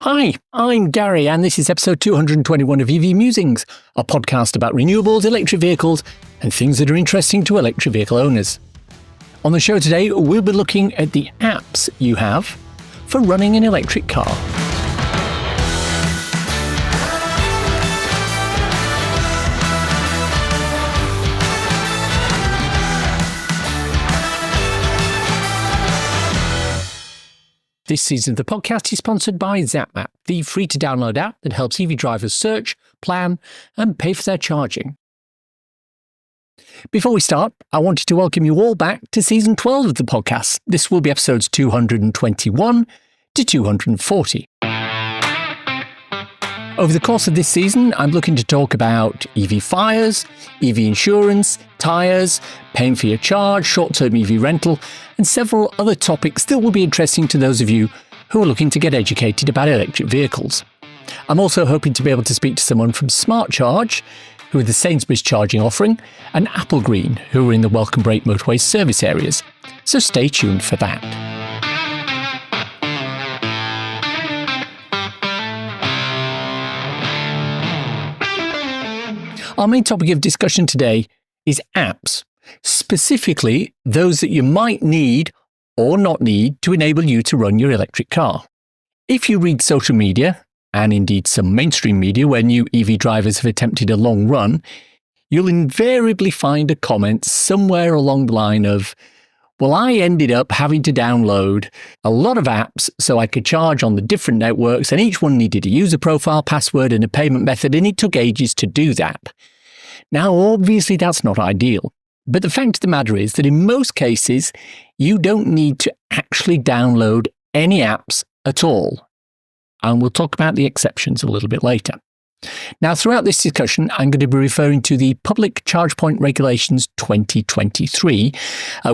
Hi, I'm Gary, and this is episode 221 of EV Musings, a podcast about renewables, electric vehicles, and things that are interesting to electric vehicle owners. On the show today, we'll be looking at the apps you have for running an electric car. This season of the podcast is sponsored by Zapmap, the free-to-download app that helps EV drivers search, plan, and pay for their charging. Before we start, I wanted to welcome you all back to Season 12 of the podcast. This will be episodes 221 to 240. Over the course of this season, I'm looking to talk about EV fires, EV insurance, tyres, paying for your charge, short-term EV rental, and several other topics that will be interesting to those of you who are looking to get educated about electric vehicles. I'm also hoping to be able to speak to someone from Smart Charge, who are the Sainsbury's charging offering, and Apple Green, who are in the Welcome Break motorway service areas. So stay tuned for that. Our main topic of discussion today is apps, specifically those that you might need or not need to enable you to run your electric car. If you read social media, and indeed some mainstream media where new EV drivers have attempted a long run, you'll invariably find a comment somewhere along the line of, well, I ended up having to download a lot of apps so I could charge on the different networks, and each one needed a user profile, password, and a payment method, and it took ages to do that. Now, obviously, that's not ideal. But the fact of the matter is that in most cases, you don't need to actually download any apps at all. And we'll talk about the exceptions a little bit later. Now, throughout this discussion, I'm going to be referring to the Public Charge Point Regulations 2023.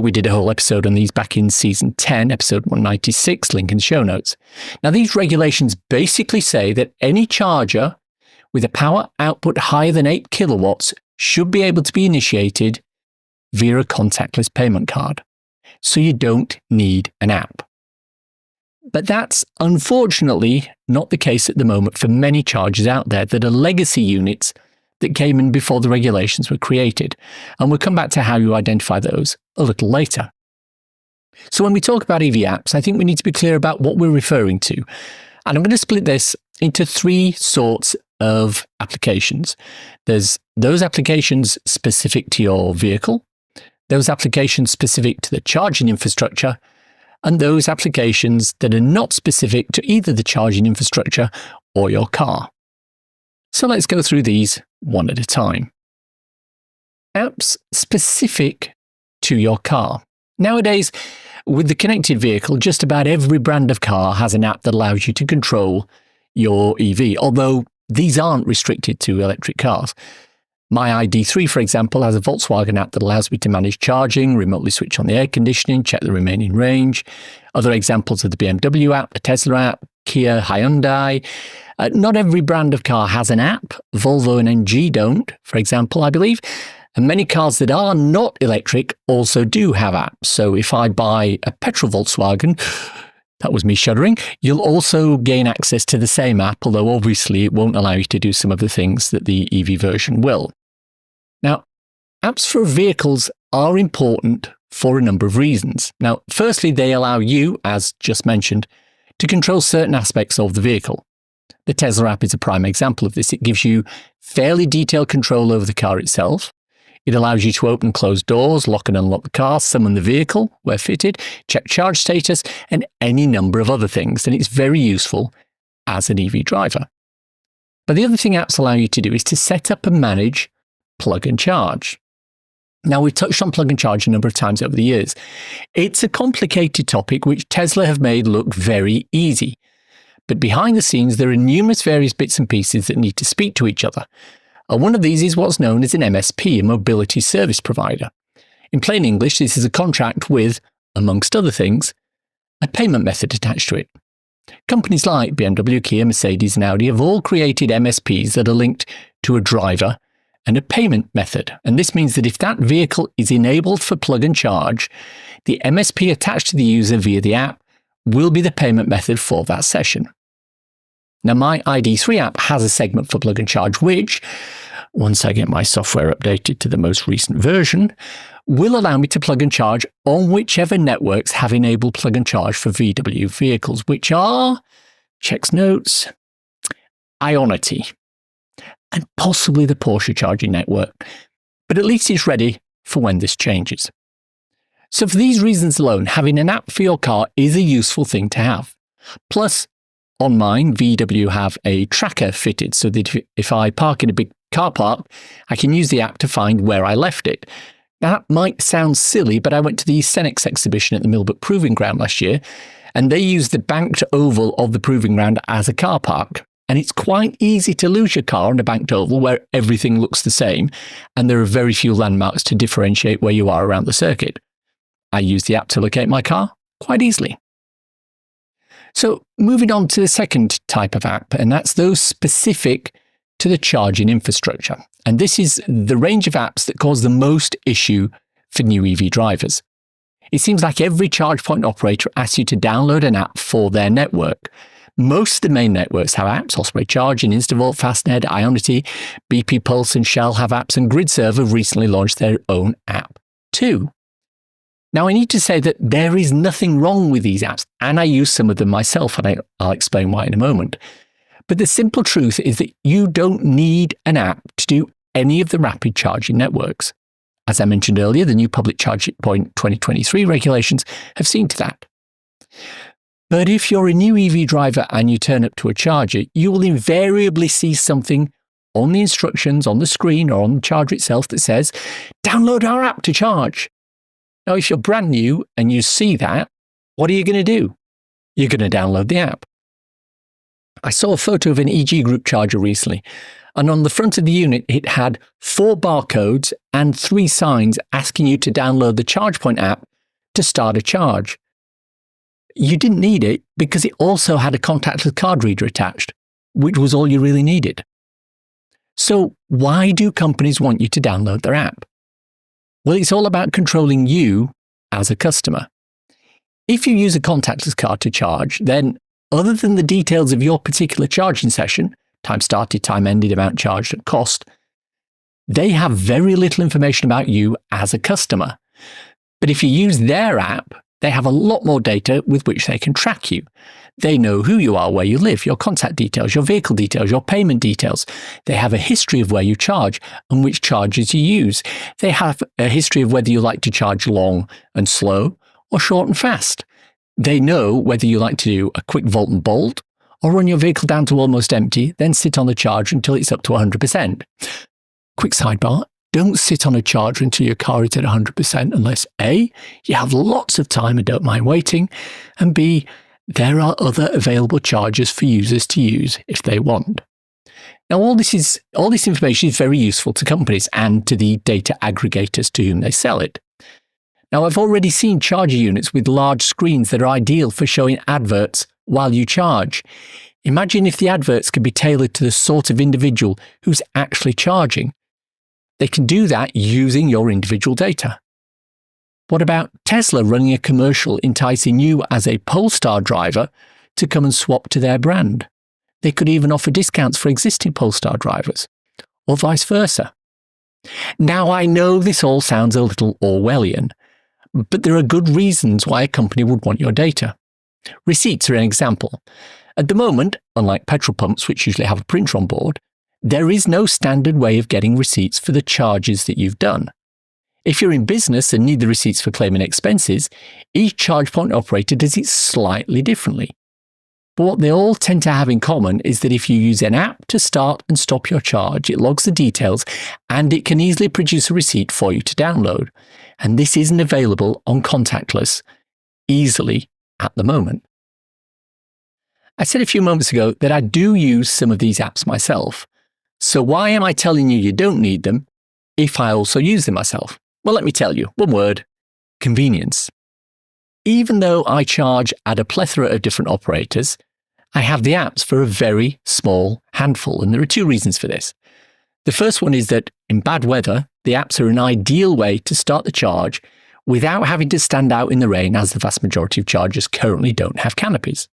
We did a whole episode on these back in Season 10, episode 196, link in the show notes. Now, these regulations basically say that any charger with a power output higher than 8 kilowatts should be able to be initiated via a contactless payment card. So you don't need an app. But that's unfortunately not the case at the moment for many chargers out there that are legacy units that came in before the regulations were created. And we'll come back to how you identify those a little later. So when we talk about EV apps, I think we need to be clear about what we're referring to. And I'm going to split this into three sorts of applications. There's those applications specific to your vehicle, those applications specific to the charging infrastructure, and those applications that are not specific to either the charging infrastructure or your car. So let's go through these one at a time. Apps specific to your car. Nowadays, with the connected vehicle, just about every brand of car has an app that allows you to control your EV, although these aren't restricted to electric cars. My ID3, for example, has a Volkswagen app that allows me to manage charging, remotely switch on the air conditioning, check the remaining range. Other examples are the BMW app, the Tesla app, Kia, Hyundai. Not every brand of car has an app. Volvo and MG don't, for example, I believe. And many cars that are not electric also do have apps. So if I buy a petrol Volkswagen, that was me shuddering, you'll also gain access to the same app, although obviously it won't allow you to do some of the things that the EV version will. Now, apps for vehicles are important for a number of reasons. Now, firstly, they allow you, as just mentioned, to control certain aspects of the vehicle. The Tesla app is a prime example of this. It gives you fairly detailed control over the car itself. It allows you to open and close doors, lock and unlock the car, summon the vehicle where fitted, check charge status, and any number of other things. And it's very useful as an EV driver. But the other thing apps allow you to do is to set up and manage plug and charge. Now, we've touched on plug and charge a number of times over the years. It's a complicated topic which Tesla have made look very easy. But behind the scenes, there are numerous various bits and pieces that need to speak to each other. And one of these is what's known as an MSP, a mobility service provider. In plain English, this is a contract with, amongst other things, a payment method attached to it. Companies like BMW, Kia, Mercedes, and Audi have all created MSPs that are linked to a driver and a payment method. And this means that if that vehicle is enabled for plug and charge, the MSP attached to the user via the app will be the payment method for that session. Now, my ID3 app has a segment for plug and charge, which, once I get my software updated to the most recent version, will allow me to plug and charge on whichever networks have enabled plug and charge for VW vehicles, which are, checks notes, Ionity, and possibly the Porsche charging network. But at least it's ready for when this changes. So for these reasons alone, having an app for your car is a useful thing to have. Plus, on mine, VW have a tracker fitted so that if I park in a big car park, I can use the app to find where I left it. Now, that might sound silly, but I went to the Cenex exhibition at the Millbrook Proving Ground last year, and they used the banked oval of the Proving Ground as a car park. And it's quite easy to lose your car on a banked oval where everything looks the same, and there are very few landmarks to differentiate where you are around the circuit. I use the app to locate my car quite easily. So moving on to the second type of app, and that's those specific to the charging infrastructure. And this is the range of apps that cause the most issue for new EV drivers. It seems like every charge point operator asks you to download an app for their network. Most of the main networks have apps. Osprey Charging, Instavolt, Fastned, Ionity, BP Pulse and Shell have apps, and GridServe have recently launched their own app too. Now, I need to say that there is nothing wrong with these apps, and I use some of them myself, and I'll explain why in a moment. But the simple truth is that you don't need an app to do any of the rapid charging networks. As I mentioned earlier, the new Public Charging Point 2023 regulations have seen to that. But if you're a new EV driver and you turn up to a charger, you will invariably see something on the instructions, on the screen or on the charger itself that says, download our app to charge. Now, if you're brand new and you see that, what are you going to do? You're going to download the app. I saw a photo of an EG Group charger recently, and on the front of the unit, it had 4 barcodes and 3 signs asking you to download the ChargePoint app to start a charge. You didn't need it because it also had a contactless card reader attached, which was all you really needed. So why do companies want you to download their app? Well, it's all about controlling you as a customer. If you use a contactless card to charge, then other than the details of your particular charging session, time started, time ended, amount charged, and cost, they have very little information about you as a customer. But if you use their app, they have a lot more data with which they can track you. They know who you are, where you live, your contact details, your vehicle details, your payment details. They have a history of where you charge and which chargers you use. They have a history of whether you like to charge long and slow or short and fast. They know whether you like to do a quick volt and bolt or run your vehicle down to almost empty, then sit on the charger until it's up to 100%. Quick sidebar. Don't sit on a charger until your car is at 100% unless A, you have lots of time and don't mind waiting, and B, there are other available chargers for users to use if they want. Now, all this information is very useful to companies and to the data aggregators to whom they sell it. Now, I've already seen charger units with large screens that are ideal for showing adverts while you charge. Imagine if the adverts could be tailored to the sort of individual who's actually charging. They can do that using your individual data. What about Tesla running a commercial enticing you as a Polestar driver to come and swap to their brand? They could even offer discounts for existing Polestar drivers, or vice versa. Now, I know this all sounds a little Orwellian, but there are good reasons why a company would want your data. Receipts are an example. At the moment, unlike petrol pumps, which usually have a printer on board, there is no standard way of getting receipts for the charges that you've done. If you're in business and need the receipts for claiming expenses, each charge point operator does it slightly differently. But what they all tend to have in common is that if you use an app to start and stop your charge, it logs the details and it can easily produce a receipt for you to download. And this isn't available on contactless easily at the moment. I said a few moments ago that I do use some of these apps myself. So why am I telling you you don't need them if I also use them myself? Well, let me tell you. One word: convenience. Even though I charge at a plethora of different operators, I have the apps for a very small handful, and there are 2 reasons for this. The first one is that in bad weather, the apps are an ideal way to start the charge without having to stand out in the rain, as the vast majority of chargers currently don't have canopies.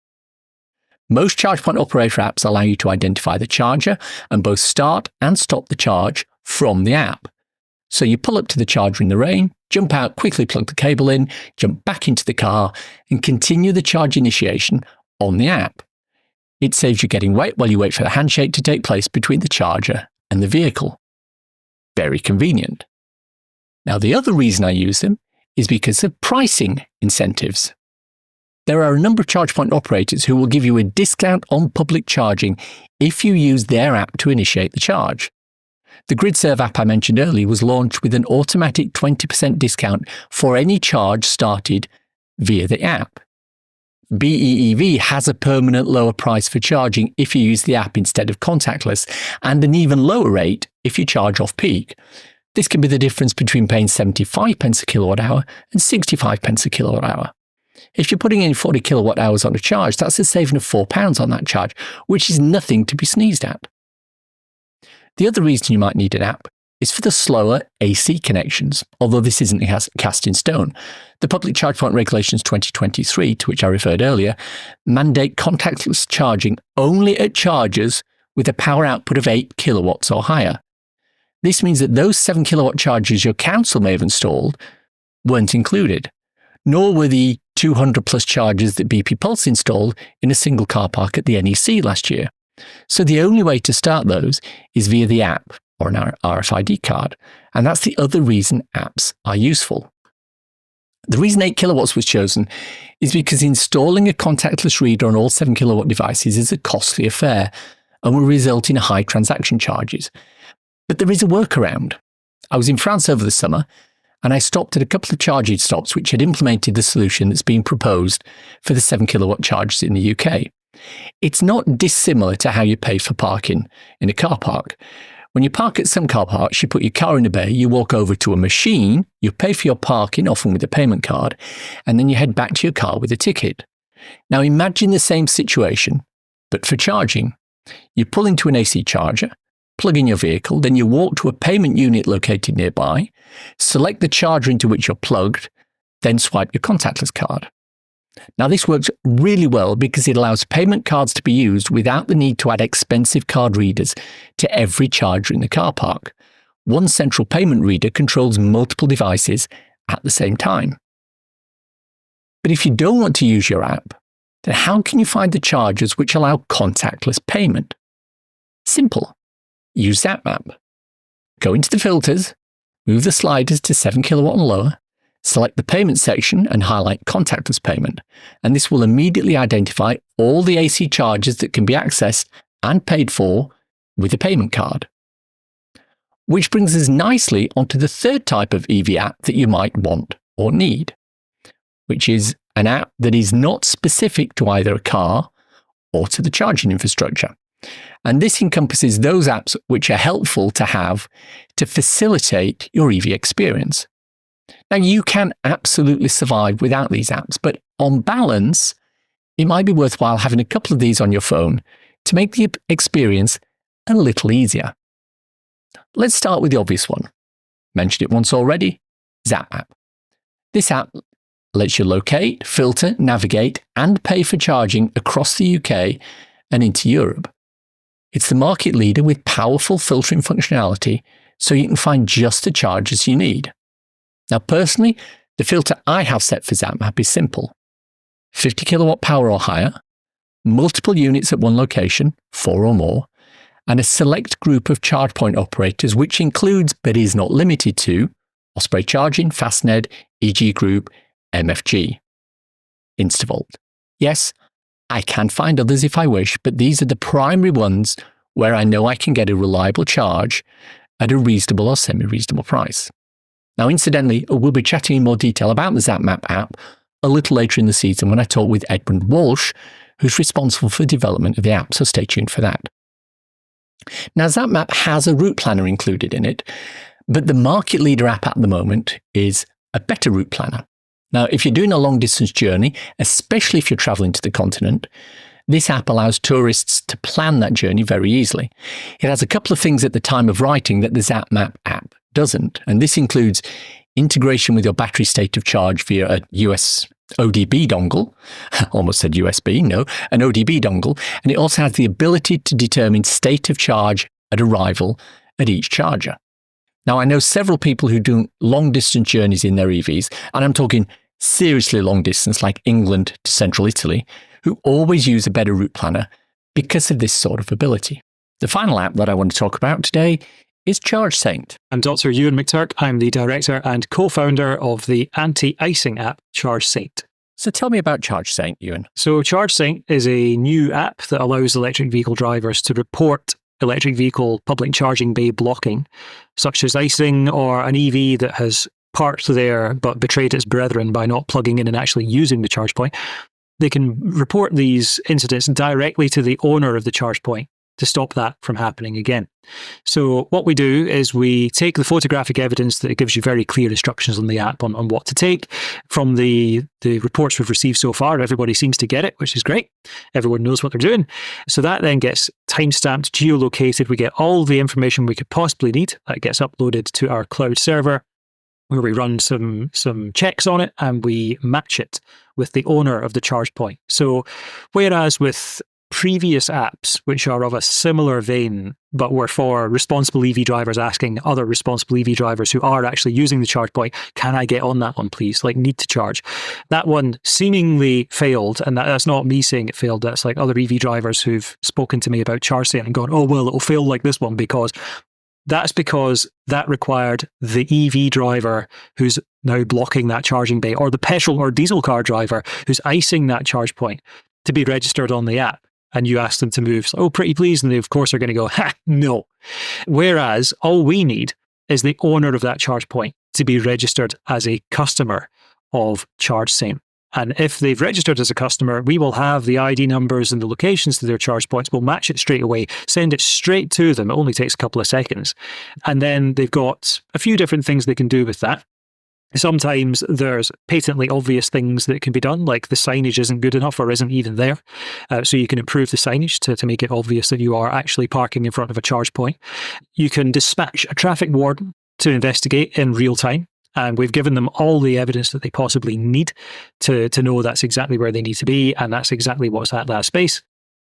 Most charge point operator apps allow you to identify the charger and both start and stop the charge from the app. So you pull up to the charger in the rain, jump out, quickly plug the cable in, jump back into the car, and continue the charge initiation on the app. It saves you getting wet while you wait for the handshake to take place between the charger and the vehicle. Very convenient. Now, the other reason I use them is because of pricing incentives. There are a number of charge point operators who will give you a discount on public charging if you use their app to initiate the charge. The GridServe app I mentioned earlier was launched with an automatic 20% discount for any charge started via the app. BEEV has a permanent lower price for charging if you use the app instead of contactless, and an even lower rate if you charge off-peak. This can be the difference between paying 75 pence a kilowatt hour and 65 pence a kilowatt hour. If you're putting in 40 kilowatt hours on a charge, that's a saving of £4 on that charge, which is nothing to be sneezed at. The other reason you might need an app is for the slower AC connections, although this isn't cast in stone. The Public Charge Point Regulations 2023, to which I referred earlier, mandate contactless charging only at chargers with a power output of 8 kilowatts or higher. This means that those 7 kilowatt chargers your council may have installed weren't included, nor were the 200 plus chargers that BP Pulse installed in a single car park at the NEC last year. So the only way to start those is via the app or an RFID card. And that's the other reason apps are useful. The reason 8 kilowatts was chosen is because installing a contactless reader on all 7 kilowatt devices is a costly affair and will result in high transaction charges. But there is a workaround. I was in France over the summer and I stopped at a couple of charging stops which had implemented the solution that's being proposed for the 7 kilowatt chargers in the UK. It's not dissimilar to how you pay for parking in a car park. When you park at some car parks, you put your car in a bay, you walk over to a machine, you pay for your parking, often with a payment card, and then you head back to your car with a ticket. Now imagine the same situation, but for charging. You pull into an AC charger, plug in your vehicle, then you walk to a payment unit located nearby, select the charger into which you're plugged, then swipe your contactless card. Now this works really well because it allows payment cards to be used without the need to add expensive card readers to every charger in the car park. One central payment reader controls multiple devices at the same time. But if you don't want to use your app, then how can you find the chargers which allow contactless payment? Simple. Use Zapmap. Go into the filters, move the sliders to 7 kilowatt and lower, select the payment section and highlight contactless payment, and this will immediately identify all the AC charges that can be accessed and paid for with a payment card. Which brings us nicely onto the third type of EV app that you might want or need, which is an app that is not specific to either a car or to the charging infrastructure. And this encompasses those apps which are helpful to have to facilitate your EV experience. Now, you can absolutely survive without these apps, but on balance, it might be worthwhile having a couple of these on your phone to make the experience a little easier. Let's start with the obvious one. Mentioned it once already, Zapmap. This app lets you locate, filter, navigate, and pay for charging across the UK and into Europe. It's the market leader with powerful filtering functionality, so you can find just the chargers you need. Now, personally, the filter I have set for Zapmap is simple. 50 kilowatt power or higher, multiple units at one location, 4 or more, and a select group of charge point operators, which includes, but is not limited to, Osprey Charging, Fastned, EG Group, MFG. Instavolt. Yes, I can find others if I wish, but these are the primary ones where I know I can get a reliable charge at a reasonable or semi-reasonable price. Now, incidentally, we'll be chatting in more detail about the Zapmap app a little later in the season when I talk with Edmund Walsh, who's responsible for the development of the app, so stay tuned for that. Now, Zapmap has a route planner included in it, but the market leader app at the moment is a better route planner. Now, if you're doing a long-distance journey, especially if you're traveling to the continent, this app allows tourists to plan that journey very easily. It has a couple of things at the time of writing that the Zapmap app doesn't, and this includes integration with your battery state of charge via a ODB dongle, almost said USB, no, an ODB dongle, and it also has the ability to determine state of charge at arrival at each charger. Now, I know several people who do long distance journeys in their EVs, and I'm talking seriously long distance like England to central Italy, who always use a better route planner because of this sort of ability. The final app that I want to talk about today is ChargeSaint. I'm Dr. Ewan McTurk. I'm the director and co-founder of the anti-icing app ChargeSaint. So tell me about ChargeSaint, Ewan. So ChargeSaint is a new app that allows electric vehicle drivers to report electric vehicle public charging bay blocking, such as icing or an EV that has parked there but betrayed its brethren by not plugging in and actually using the charge point. They can report these incidents directly to the owner of the charge point to stop that from happening again. So what we do is we take the photographic evidence that it gives you very clear instructions on the app on what to take. From the reports we've received so far, everybody seems to get it, which is great. Everyone knows what they're doing. So that then gets timestamped, geolocated. We get all the information we could possibly need. That gets uploaded to our cloud server, where we run some checks on it and we match it with the owner of the charge point. So whereas with previous apps, which are of a similar vein, but were for responsible EV drivers asking other responsible EV drivers who are actually using the charge point, can I get on that one, please? Like, need to charge. That one seemingly failed, and that's not me saying it failed. That's like other EV drivers who've spoken to me about ChargeSaint and gone, oh, well, it'll fail like this one because that required the EV driver who's now blocking that charging bay, or the petrol or diesel car driver who's icing that charge point, to be registered on the app. And you ask them to move, so, oh, pretty please, and they of course are going to go, ha, no. Whereas all we need is the owner of that charge point to be registered as a customer of ChargeSaint. And if they've registered as a customer, we will have the ID numbers and the locations to their charge points. We'll match it straight away, send it straight to them. It only takes a couple of seconds. And then they've got a few different things they can do with that. Sometimes there's patently obvious things that can be done, like the signage isn't good enough or isn't even there. So you can improve the signage to make it obvious that you are actually parking in front of a charge point. You can dispatch a traffic warden to investigate in real time. And we've given them all the evidence that they possibly need to know that's exactly where they need to be, and that's exactly what's at that space.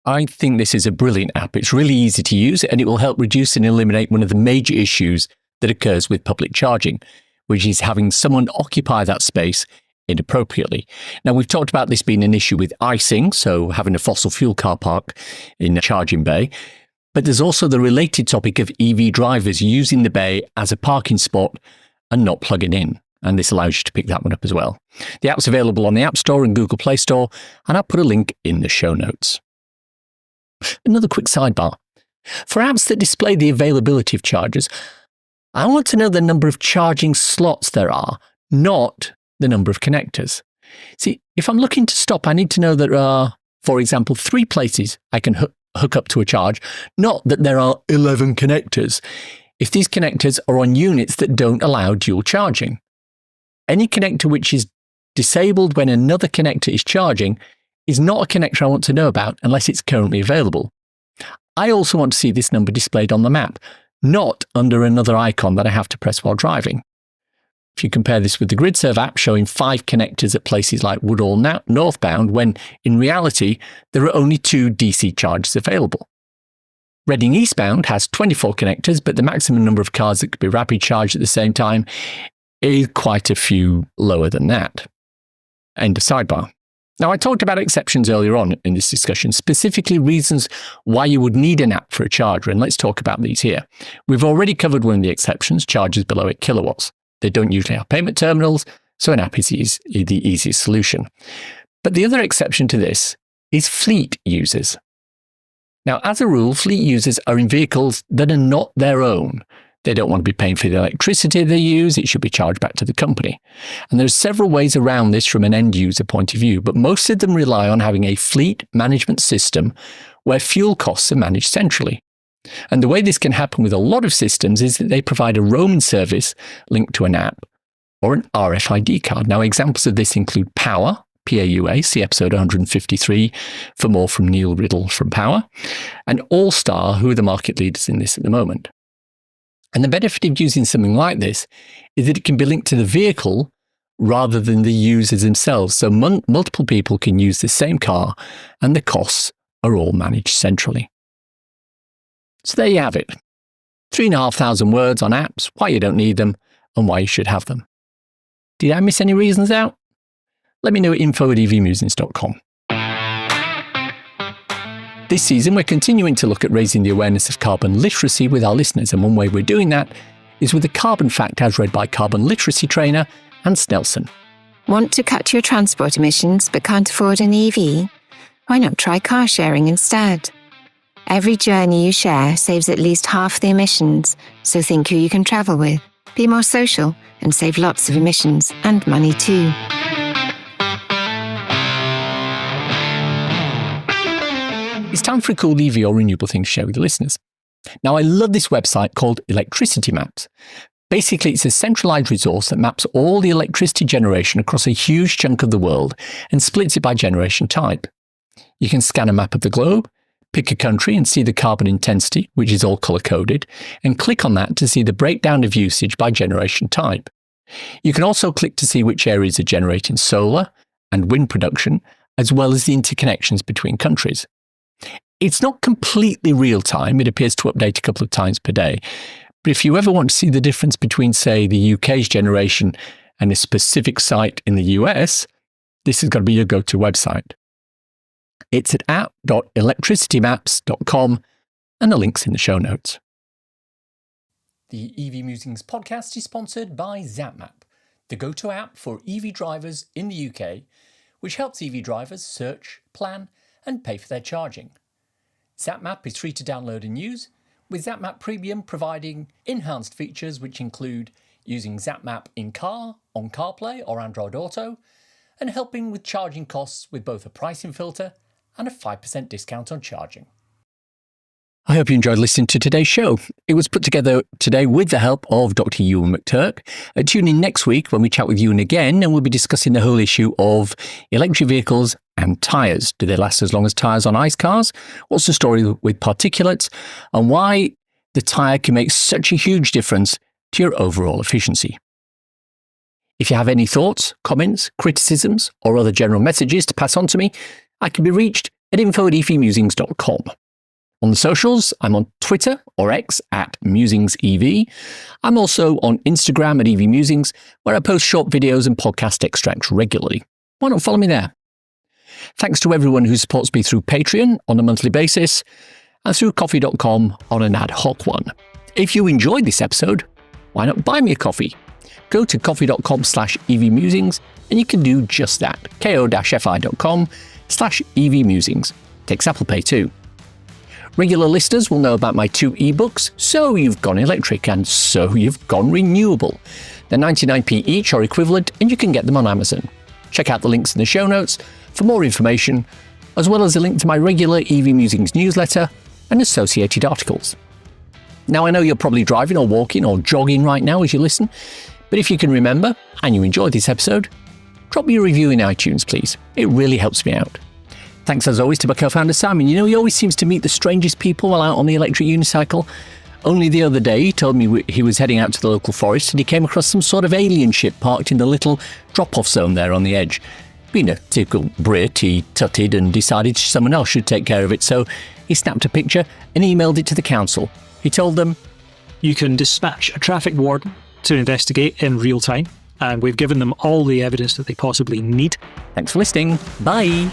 I think this is a brilliant app. It's really easy to use, and it will help reduce and eliminate one of the major issues that occurs with public charging, which is having someone occupy that space inappropriately. Now, we've talked about this being an issue with icing, so having a fossil fuel car park in a charging bay. But there's also the related topic of EV drivers using the bay as a parking spot and not plugging in. And this allows you to pick that one up as well. The app's available on the App Store and Google Play Store, and I'll put a link in the show notes. Another quick sidebar. For apps that display the availability of chargers, I want to know the number of charging slots there are, not the number of connectors. See, if I'm looking to stop, I need to know there are, for example, 3 places I can hook up to a charge, not that there are 11 connectors, if these connectors are on units that don't allow dual charging. Any connector which is disabled when another connector is charging is not a connector I want to know about unless it's currently available. I also want to see this number displayed on the map, not under another icon that I have to press while driving. If you compare this with the GridServe app showing 5 connectors at places like Woodall northbound, when in reality there are only 2 DC chargers available. Reading eastbound has 24 connectors, but the maximum number of cars that could be rapid charged at the same time is quite a few lower than that. End of sidebar. Now, I talked about exceptions earlier on in this discussion, specifically reasons why you would need an app for a charger, and let's talk about these here. We've already covered one of the exceptions, chargers below 8 kilowatts. They don't usually have payment terminals, so an app is the easiest solution. But the other exception to this is fleet users. Now, as a rule, fleet users are in vehicles that are not their own. They don't want to be paying for the electricity they use. It should be charged back to the company. And there's several ways around this from an end user point of view, but most of them rely on having a fleet management system where fuel costs are managed centrally. And the way this can happen with a lot of systems is that they provide a roaming service linked to an app or an RFID card. Now, examples of this include Power, PAUA, see episode 153 for more from Neil Riddle from Power, and Allstar, who are the market leaders in this at the moment. And the benefit of using something like this is that it can be linked to the vehicle rather than the users themselves. So multiple people can use the same car and the costs are all managed centrally. So there you have it. 3,500 words on apps, why you don't need them and why you should have them. Did I miss any reasons out? Let me know at info@evmusings.com. This season, we're continuing to look at raising the awareness of carbon literacy with our listeners, and one way we're doing that is with the Carbon Fact as read by carbon literacy trainer Hans Nelson. Want to cut your transport emissions but can't afford an EV? Why not try car sharing instead? Every journey you share saves at least half the emissions, so think who you can travel with. Be more social and save lots of emissions and money too. It's time for a cool EV or renewable thing to share with the listeners. Now, I love this website called Electricity Maps. Basically, it's a centralized resource that maps all the electricity generation across a huge chunk of the world and splits it by generation type. You can scan a map of the globe, pick a country and see the carbon intensity, which is all color-coded, and click on that to see the breakdown of usage by generation type. You can also click to see which areas are generating solar and wind production, as well as the interconnections between countries. It's not completely real-time. It appears to update a couple of times per day. But if you ever want to see the difference between, say, the UK's generation and a specific site in the US, this has got to be your go-to website. It's at app.electricitymaps.com and the link's in the show notes. The EV Musings podcast is sponsored by Zapmap, the go-to app for EV drivers in the UK, which helps EV drivers search, plan, and pay for their charging. Zapmap is free to download and use, with Zapmap Premium providing enhanced features which include using Zapmap in-car, on CarPlay or Android Auto, and helping with charging costs with both a pricing filter and a 5% discount on charging. I hope you enjoyed listening to today's show. It was put together today with the help of Dr. Ewan McTurk. Tune in next week when we chat with Ewan again, and we'll be discussing the whole issue of electric vehicles and tyres. Do they last as long as tyres on ICE cars? What's the story with particulates? And why the tyre can make such a huge difference to your overall efficiency. If you have any thoughts, comments, criticisms, or other general messages to pass on to me, I can be reached at info@evmusings.com. On the socials, I'm on Twitter or X at MusingsEV. I'm also on Instagram at EV Musings, where I post short videos and podcast extracts regularly. Why not follow me there? Thanks to everyone who supports me through Patreon on a monthly basis and through coffee.com on an ad hoc one. If you enjoyed this episode, why not buy me a coffee? Go to coffee.com/EVMusings and you can do just that. ko-fi.com/EVMusings. Takes Apple Pay too. Regular listeners will know about my 2 ebooks, So You've Gone Electric and So You've Gone Renewable. They're 99p each or equivalent, and you can get them on Amazon. Check out the links in the show notes for more information, as well as a link to my regular EV Musings newsletter and associated articles. Now, I know you're probably driving or walking or jogging right now as you listen, but if you can remember, and you enjoyed this episode, drop me a review in iTunes, please. It really helps me out. Thanks as always to my co-founder Simon. You know, he always seems to meet the strangest people while out on the electric unicycle. Only the other day he told me he was heading out to the local forest and he came across some sort of alien ship parked in the little drop-off zone there on the edge. Being a typical Brit, he tutted and decided someone else should take care of it, so he snapped a picture and emailed it to the council. He told them, You can dispatch a traffic warden to investigate in real time, and we've given them all the evidence that they possibly need. Thanks for listening. Bye.